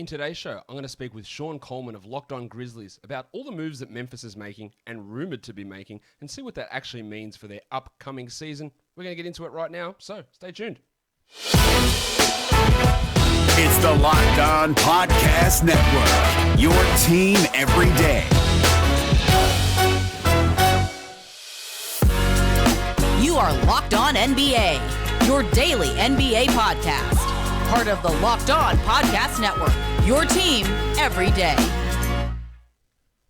In today's show, I'm going to speak with Shawn Coleman of Locked On Grizzlies about all the moves that Memphis is making and rumored to be making and see what that actually means for their upcoming season. We're going to get into it right now, so stay tuned. It's the Locked On Podcast Network, your team every day. You are Locked On NBA, your daily NBA podcast. Part of the Locked On Podcast Network, your team every day.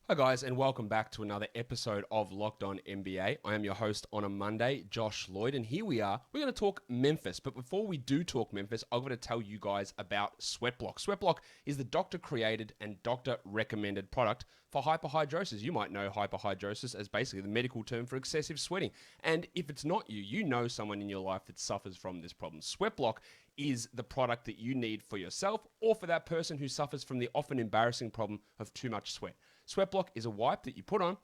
Hi guys, and welcome back to another episode of Locked On NBA. I am your host on a Monday, Josh Lloyd, and here we are. We're going to talk Memphis, but before we do talk Memphis, I'm going to tell you guys about SweatBlock. SweatBlock is the doctor-created and doctor-recommended product for hyperhidrosis. You might know hyperhidrosis as basically the medical term for excessive sweating. And if it's not you, you know someone in your life that suffers from this problem. SweatBlock is the product that you need for yourself or for that person who suffers from the often embarrassing problem of too much sweat. SweatBlock is a wipe that you put on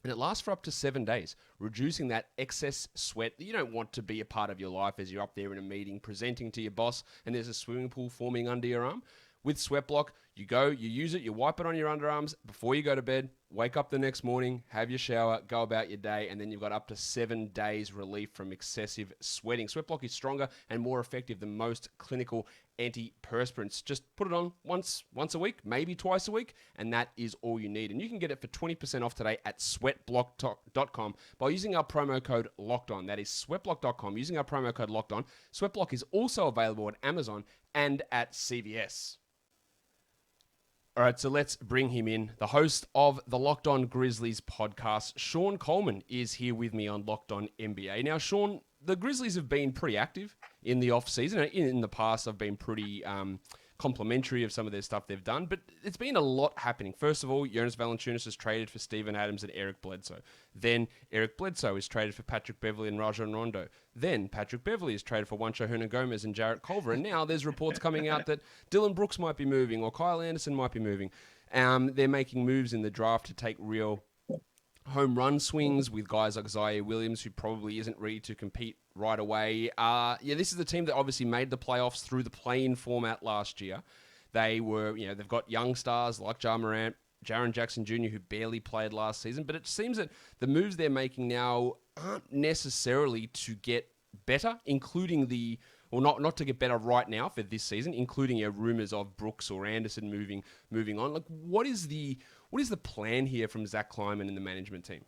and it lasts for up to 7 days, reducing that excess sweat that you don't want to be a part of your life as you're up there in a meeting presenting to your boss and there's a swimming pool forming under your arm. With SweatBlock, you go, you use it, you wipe it on your underarms before you go to bed, wake up the next morning, have your shower, go about your day, and then you've got up to 7 days relief from excessive sweating. SweatBlock is stronger and more effective than most clinical antiperspirants. Just put it on once a week, maybe twice a week, and that is all you need. And you can get it for 20% off today at sweatblock.com by using our promo code LOCKEDON. That is sweatblock.com, using our promo code LOCKEDON. SweatBlock is also available at Amazon and at CVS. All right, so let's bring him in. The host of the Locked On Grizzlies podcast, Shawn Coleman, is here with me on Locked On NBA. Now, Shawn, the Grizzlies have been pretty active in the offseason. In the past, I've been pretty complimentary of some of their stuff they've done, but it's been a lot happening. First of all, Jonas Valanciunas is traded for Steven Adams and Eric Bledsoe. Then Eric Bledsoe is traded for Patrick Beverley and Rajon Rondo. Then Patrick Beverley is traded for Juancho Hernangomez and Jarrett Culver. And now there's reports coming out that Dylan Brooks might be moving or Kyle Anderson might be moving. They're making moves in the draft to take real home run swings with guys like Zaire Williams, who probably isn't ready to compete right away. This is the team that obviously made the playoffs through the play-in format last year. They've got young stars like Ja Morant, Jaren Jackson Jr., who barely played last season, but it seems that the moves they're making now aren't necessarily to get better, including not to get better right now for this season, including rumors of Brooks or Anderson moving on. Like, what is the plan here from Zach Kleiman and the management team?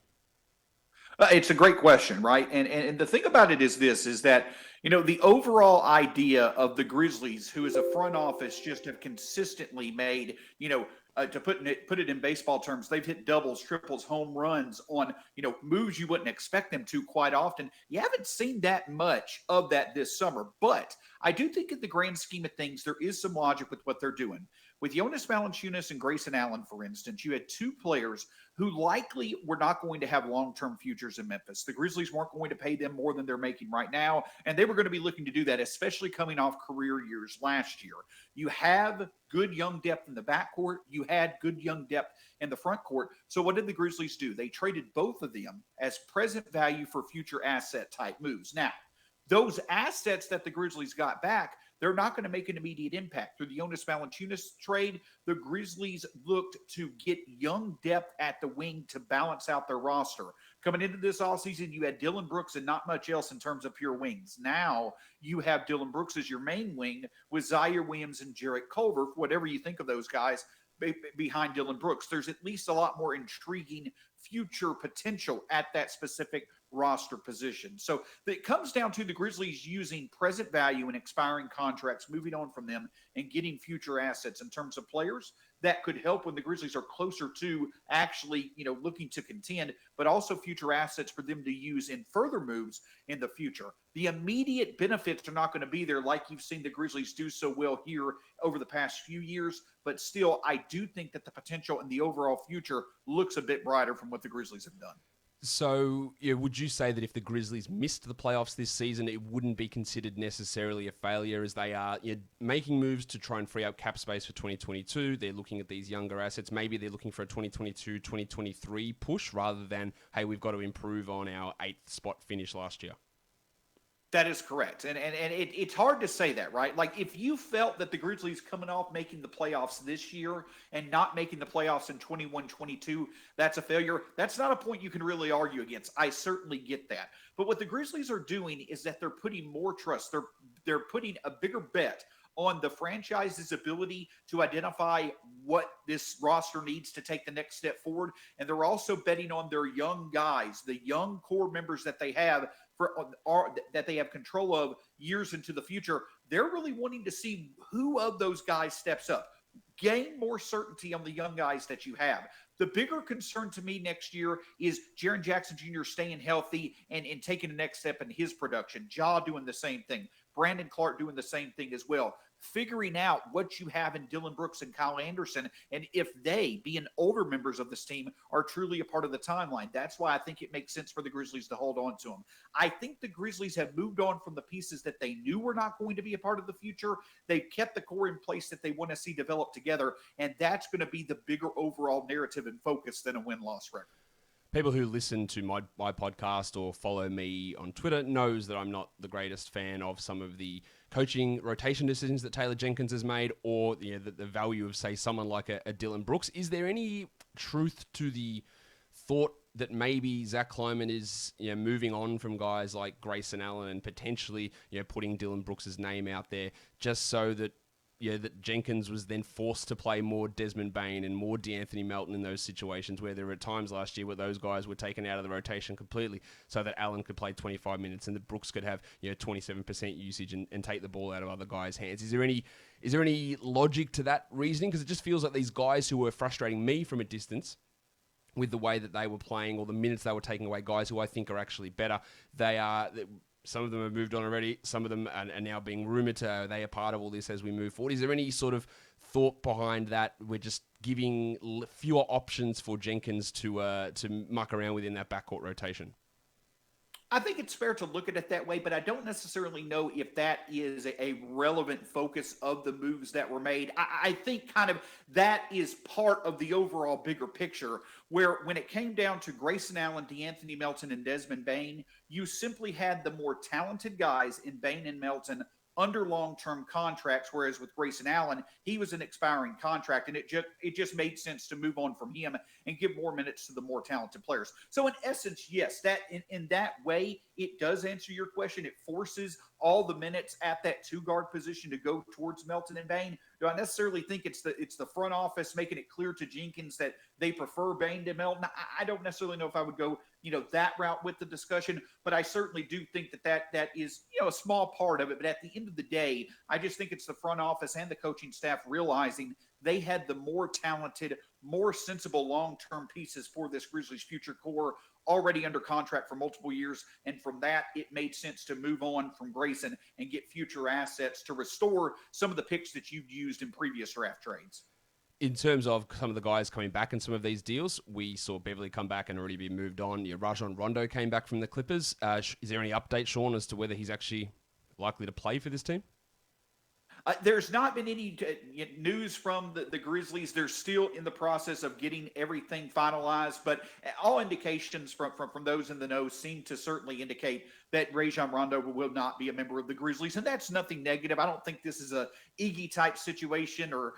It's a great question, right? And the thing about it is that, the overall idea of the Grizzlies, who as a front office just have consistently made, to put it in baseball terms, they've hit doubles, triples, home runs on, moves you wouldn't expect them to quite often. You haven't seen that much of that this summer, but I do think in the grand scheme of things, there is some logic with what they're doing. With Jonas Valanciunas and Grayson Allen, for instance, you had two players who likely were not going to have long-term futures in Memphis. The Grizzlies weren't going to pay them more than they're making right now, and they were going to be looking to do that, especially coming off career years last year. You have good young depth in the backcourt. You had good young depth in the front court. So what did the Grizzlies do? They traded both of them as present value for future asset type moves. Now, those assets that the Grizzlies got back, they're not going to make an immediate impact. Through the Jonas Valanciunas trade, the Grizzlies looked to get young depth at the wing to balance out their roster. Coming into this offseason, you had Dylan Brooks and not much else in terms of pure wings. Now you have Dylan Brooks as your main wing with Zaire Williams and Jarrett Culver, whatever you think of those guys, behind Dylan Brooks. There's at least a lot more intriguing future potential at that specific roster position. So it comes down to the Grizzlies using present value and expiring contracts, moving on from them and getting future assets in terms of players that could help when the Grizzlies are closer to actually, looking to contend, but also future assets for them to use in further moves in the future. The immediate benefits are not going to be there like you've seen the Grizzlies do so well here over the past few years, but still, I do think that the potential and the overall future looks a bit brighter from what the Grizzlies have done. So, would you say that if the Grizzlies missed the playoffs this season, it wouldn't be considered necessarily a failure, as they are making moves to try and free up cap space for 2022? They're looking at these younger assets. Maybe they're looking for a 2022, 2023 push rather than, hey, we've got to improve on our 8th spot finish last year. That is correct. It's hard to say that, right? Like, if you felt that the Grizzlies coming off making the playoffs this year and not making the playoffs in 21-22, that's a failure. That's not a point you can really argue against. I certainly get that. But what the Grizzlies are doing is that they're putting more trust. They're putting a bigger bet on the franchise's ability to identify what this roster needs to take the next step forward. And they're also betting on their young guys, the young core members that they have that they have control of years into the future. They're really wanting to see who of those guys steps up. Gain more certainty on the young guys that you have. The bigger concern to me next year is Jaren Jackson Jr. staying healthy and taking the next step in his production. Ja doing the same thing. Brandon Clark doing the same thing as well. Figuring out what you have in Dillon Brooks and Kyle Anderson, and if they, being older members of this team, are truly a part of the timeline. That's why I think it makes sense for the Grizzlies to hold on to them. I think the Grizzlies have moved on from the pieces that they knew were not going to be a part of the future. They've kept the core in place that they want to see develop together, and that's going to be the bigger overall narrative and focus than a win-loss record. People who listen to my podcast or follow me on Twitter knows that I'm not the greatest fan of some of the coaching rotation decisions that Taylor Jenkins has made, or the value of, say, someone like a Dillon Brooks. Is there any truth to the thought that maybe Zach Kleiman is moving on from guys like Grayson Allen and potentially putting Dillon Brooks' name out there just so that that Jenkins was then forced to play more Desmond Bane and more DeAnthony Melton in those situations, where there were times last year where those guys were taken out of the rotation completely so that Allen could play 25 minutes and that Brooks could have 27% usage and take the ball out of other guys' hands. Is there any logic to that reasoning? Because it just feels like these guys who were frustrating me from a distance with the way that they were playing or the minutes they were taking away, guys who I think are actually better, some of them have moved on already. Some of them are now being rumoured to, they are part of all this as we move forward. Is there any sort of thought behind that? We're just giving fewer options for Jenkins to muck around within that backcourt rotation. I think it's fair to look at it that way, but I don't necessarily know if that is a relevant focus of the moves that were made. I think kind of that is part of the overall bigger picture, where when it came down to Grayson Allen, DeAnthony Melton, and Desmond Bane, you simply had the more talented guys in Bane and Melton under long-term contracts, whereas with Grayson Allen, he was an expiring contract, and it just made sense to move on from him and give more minutes to the more talented players. So in essence, yes, that in that way, it does answer your question. It forces all the minutes at that two-guard position to go towards Melton and Bane. Do I necessarily think it's the front office making it clear to Jenkins that they prefer Bane to Melton? I don't necessarily know if I would go that route with the discussion, but I certainly do think that is a small part of it. But at the end of the day, I just think it's the front office and the coaching staff realizing they had the more talented, more sensible long-term pieces for this Grizzlies future core already under contract for multiple years. And from that, it made sense to move on from Grayson and get future assets to restore some of the picks that you've used in previous draft trades. In terms of some of the guys coming back in some of these deals, we saw Beverly come back and already be moved on. Rajon Rondo came back from the Clippers. Is there any update, Shawn, as to whether he's actually likely to play for this team? There's not been any news from the Grizzlies. They're still in the process of getting everything finalized, but all indications from those in the know seem to certainly indicate that Rajon Rondo will not be a member of the Grizzlies, and that's nothing negative. I don't think this is a Iggy-type situation or,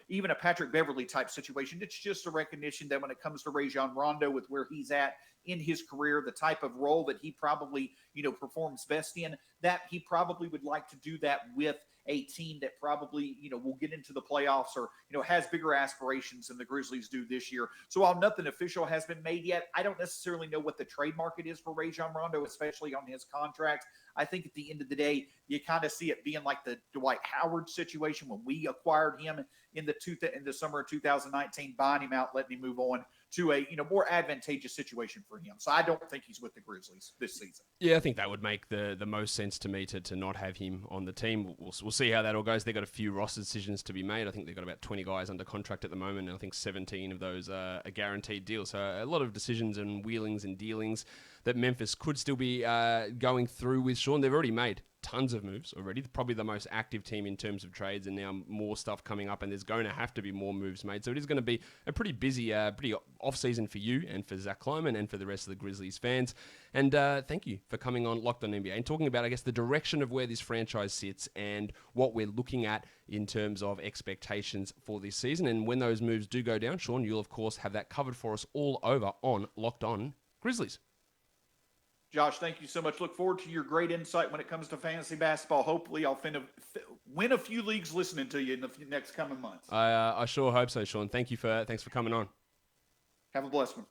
even a Patrick Beverly type situation. It's just a recognition that when it comes to Rajon Rondo, with where he's at in his career, the type of role that he probably, performs best in, that he probably would like to do that with a team that probably, will get into the playoffs or, has bigger aspirations than the Grizzlies do this year. So while nothing official has been made yet, I don't necessarily know what the trade market is for Rajon Rondo, especially on his contract. I think at the end of the day, you kind of see it being like the Dwight Howard situation when we acquired him in the summer of 2019, buying him out, letting him move on to a more advantageous situation for him. So I don't think he's with the Grizzlies this season. Yeah, I think that would make the most sense to me to not have him on the team. We'll see how that all goes. They've got a few roster decisions to be made. I think they've got about 20 guys under contract at the moment, and I think 17 of those are a guaranteed deal. So a lot of decisions and wheelings and dealings that Memphis could still be going through with. Shawn, they've already made tons of moves already. Probably the most active team in terms of trades, and now more stuff coming up, and there's going to have to be more moves made. So it is going to be a pretty busy, pretty off-season for you and for Zach Kleiman and for the rest of the Grizzlies fans. And thank you for coming on Locked On NBA and talking about, I guess, the direction of where this franchise sits and what we're looking at in terms of expectations for this season. And when those moves do go down, Shawn, you'll, of course, have that covered for us all over on Locked On Grizzlies. Josh, thank you so much. Look forward to your great insight when it comes to fantasy basketball. Hopefully, I'll win a few leagues listening to you in the next coming months. I sure hope so, Shawn. Thanks for coming on. Have a blessed one.